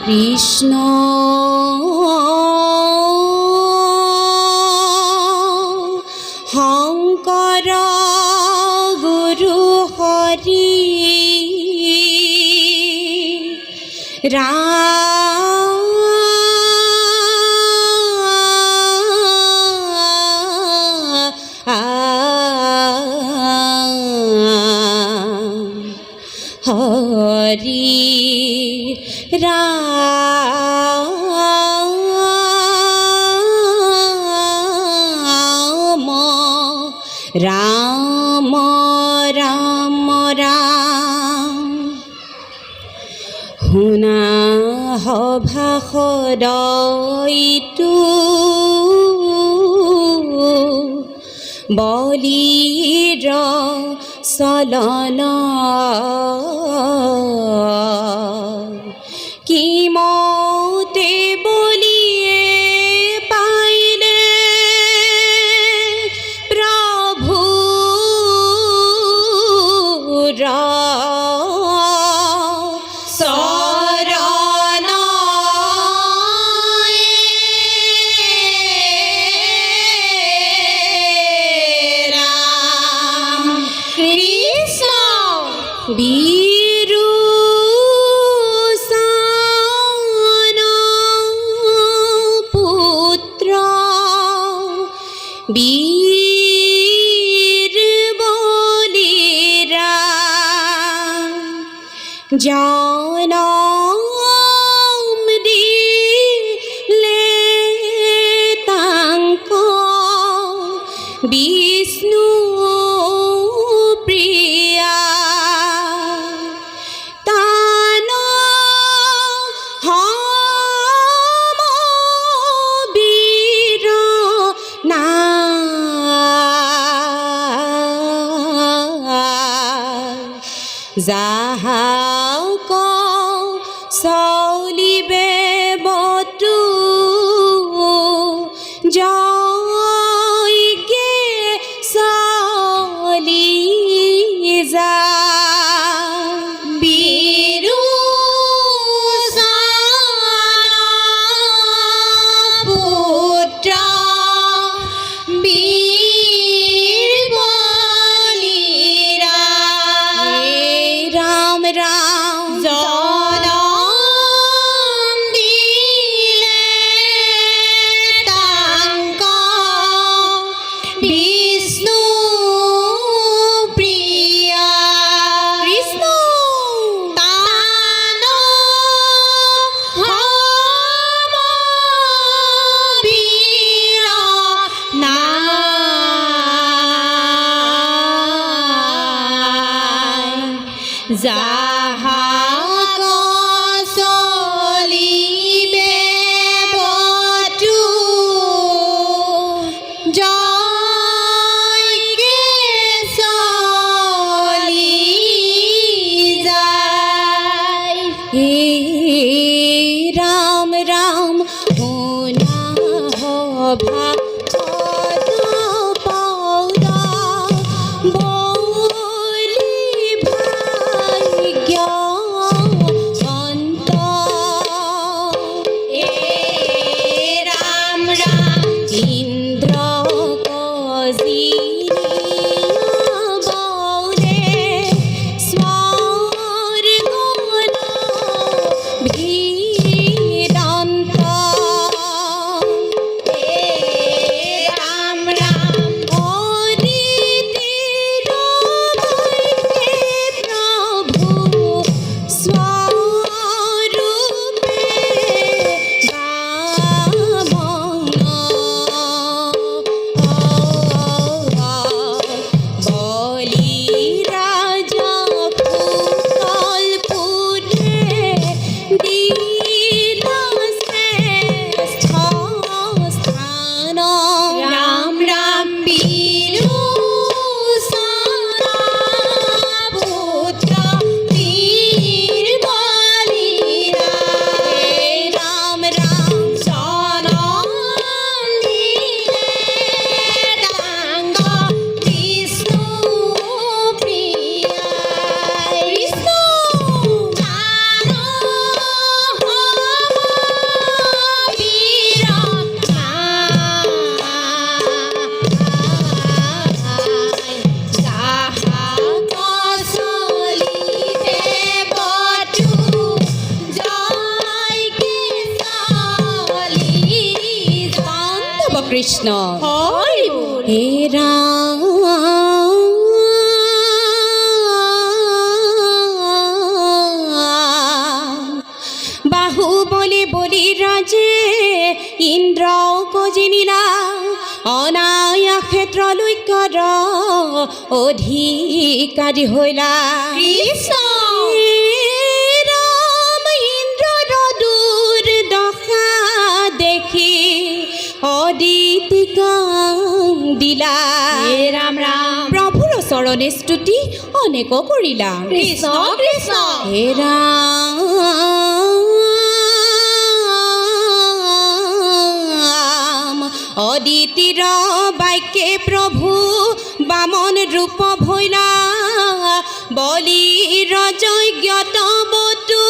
কৃষ্ণ শংকৰ গুৰু হৰি হরি রাম রাম রাম রাম শুনা সভা সদয়িতো বলিৰ চলন কিমতে বলিয়ে পাইলে প্ৰভুৰ বীরু সান পুত্র বীর বলিরা জনম দিলে তাঙ্ক বিষ্ণু প্রিয়া যাহাক চলিবে বতু জয়কে চলি যা বীৰু পুত্ৰ রাম জনম দিলে তাঙ্ক বিষ্ণু প্রিয়া কৃষ্ণ তান হম বীর নাই যাহাক চলিবে বতু জয়কে চলি যায় হে রাম ৰাম শুনা সভা পদ বলি ভাই কৃষ্ণ হৰি বল। হে ৰাম বাহুবলী বলি ৰাজে ইন্দ্ৰক জিনিলা অনায়া ক্ষেত্ৰলৈ কৰ অধিকাৰী হৈলা কৃষ্ণ ৰাম ইন্দ্ৰৰ দুৰ্দশা দেখি অদিতিক দিলা হে ৰাম ৰাম প্ৰভুৰ চৰণে স্তুতি অনেক কৰিলা কৃষ্ণ কৃষ্ণ হে ৰাম অদিতিৰ বাক্যে প্ৰভু বামন ৰূপ ভৈলা বলিৰ যজ্ঞত বতু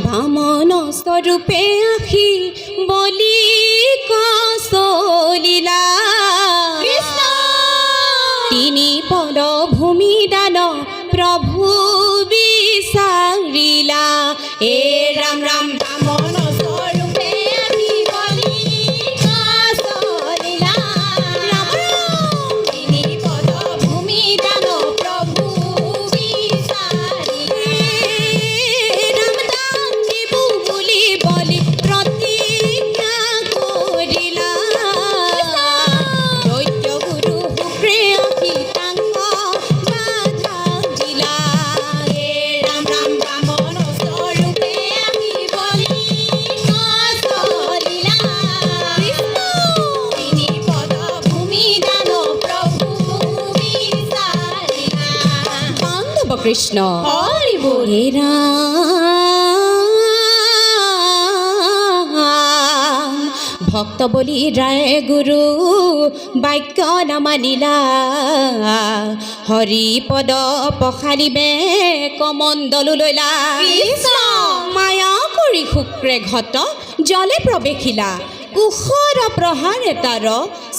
বামন স্বৰূপে আখি বলি কচলিলা তিনি পদ ভূমি দান প্ৰভু বিচাৰিলা এ ৰাম ৰাম বামন স্বৰূপে আহি বলি কচলিলা। তিনি পদ ভূমি দান প্ৰভু বিচাৰিলা। ৰাম দান দিবু বুলি বলি প্ৰতিজ্ঞা কৰিলা দৈত্য গুৰু শুক্ৰে আহি তাংগ বাধা দিলা হে ৰাম ৰাম বামন স্বৰূপে আহি বলি কচলিলা। তিনি পদ ভূমি দান প্ৰভু বিচাৰিলা। বান্ধৱ কৃষ্ণ হৰি বল। হে ৰাম ভক্ত বলি ৰায় গুৰু বাক্য নামানিলা হৰি পদ পখালিবে কমণ্ডলো লৈলা কৃষ্ণ মায়া কৰি শুক্ৰে ঘট জলে প্ৰৱেশিলা কুশৰ প্ৰহাৰ এটাৰ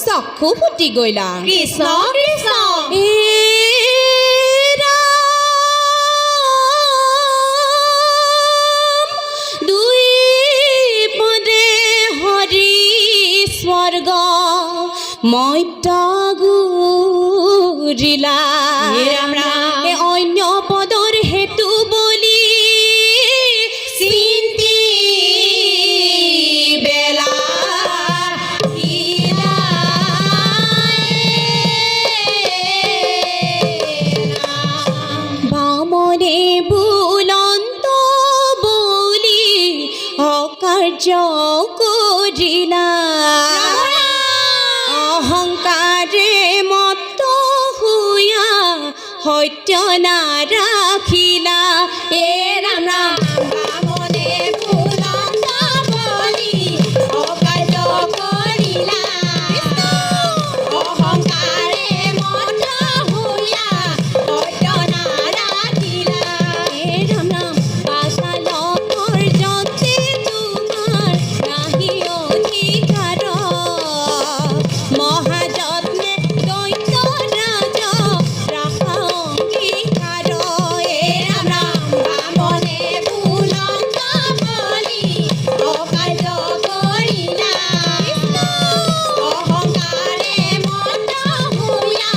চক্ষু ফুটি গৈলা কৃষ্ণ কৃষ্ণ এ ৰাম দুই পদে হৰি স্বৰ্গ মত্য গুৰিলা হে ৰাম ৰাম। এ অন্য পদৰ হেতু বলি চিন্তি বেলা বামনে বুলন্ত বলি অকাৰ্য কৰিলা অহংকাৰে মত হুয়া সত্য নাৰাখিলা এ ৰাম ৰাম বামনে বুলন্ত বলি অকাৰ্য কৰিলা। অহংকাৰে মত হুয়া সত্য নাৰাখিলা। হে ৰাম ৰাম পাতালৰ যতে তোমাৰ নাহি অধিকাৰ মহাযত্নে দৈত্য ৰাজ ৰাখা অংগীকাৰ হে ৰাম ৰাম বামনে বুলন্ত বলি অকাৰ্য কৰিলা। অহংকাৰে মত হুয়া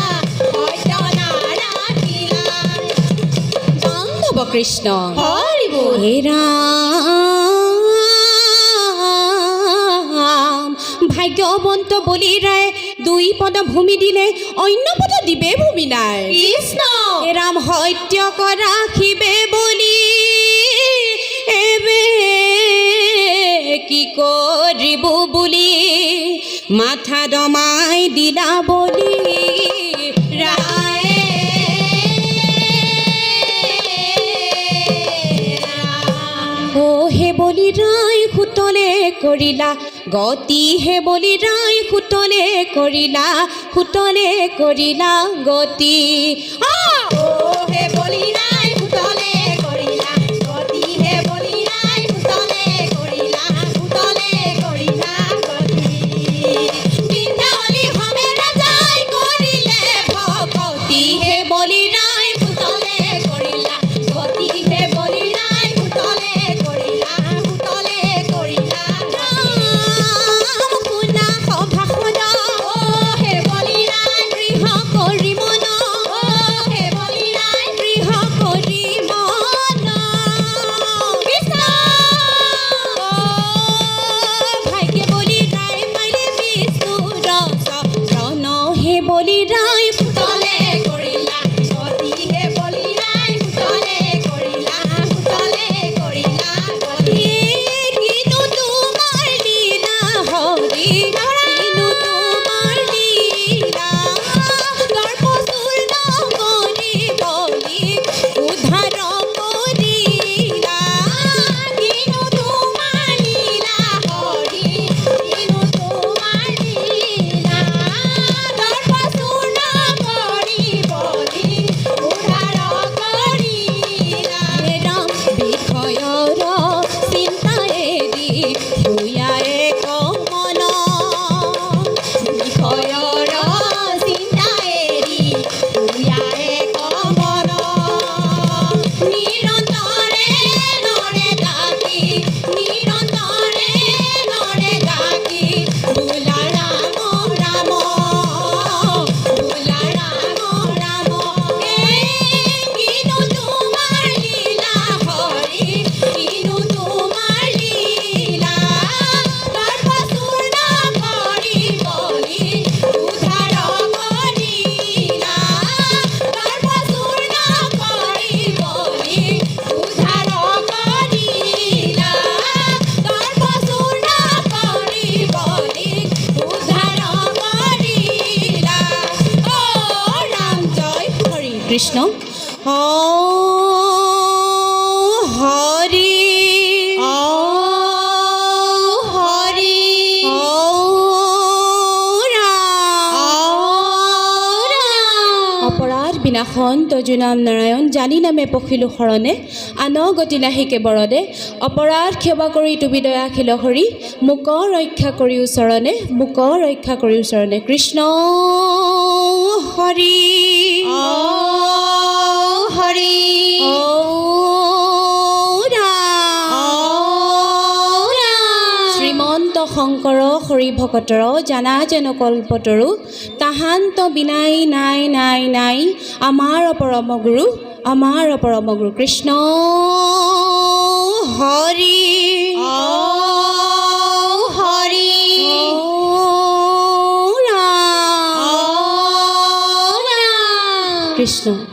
সত্য নাৰাখিলা। বান্ধৱ কৃষ্ণ হৰি বল। হে ৰাম ভাগ্যৱন্ত বলি ৰায় দুই পদ ভূমি দিলে অন্য পদ দিবে ভূমি নাই কৃষ্ণ হে ৰাম সত্য ৰাখিবে বলি এবে কি কৰিব বুলি মাথা দমাই দিলা বলি ৰায়ে ও হে বলি ৰায় সুতলে কৰিলা গতি হে বলি ৰায় সুতলে কৰিলা গতি ও হে বলি নাই সুতলে কৰিলা গতি। হে বলি নাই সুতলে কৰিলা গতি। পিন্ধাৱলী সমেৰা যায় কৰিলে নিৰন্তৰে নৰে ডাকি নিৰন্তৰে নৰে ডাকি বোলা ৰাম ৰাম বোলা ৰাম ৰাম কিনো তোমাৰ লীলা হৰি কিনো তোমাৰ লীলা সৰ্বচূৰ্ণ কৰি বলি উদ্ধাৰ কৰিলা সৰ্বচূৰ্ণ কৰি বলি উদ্ধাৰ কৰিলা সৰ্বচূৰ্ণ কৰি বলি উদ্ধাৰ কৰিলা অ ৰাম জয় হৰি কৃষ্ণ হৰি হৰি অপৰাধ বিনাশন তজু নাম নাৰায়ণ জানি নামে পখিলো শৰণে আন গতি নাহি কেবৰদে অপৰাধ ক্ষমা কৰি তুমি দয়াশীল হৰি মোক ৰক্ষা কৰি ওচৰণে মোক ৰক্ষা কৰি ওচৰণে কৃষ্ণ হৰি হৰি শ্ৰীমন্ত শংকৰ হৰি ভকতৰ জানা যেন কল্পতৰু তাহান্ত বিনাই নাই নাই নাই আমাৰ পৰম গুৰু কৃষ্ণ হৰি হৰি কৃষ্ণ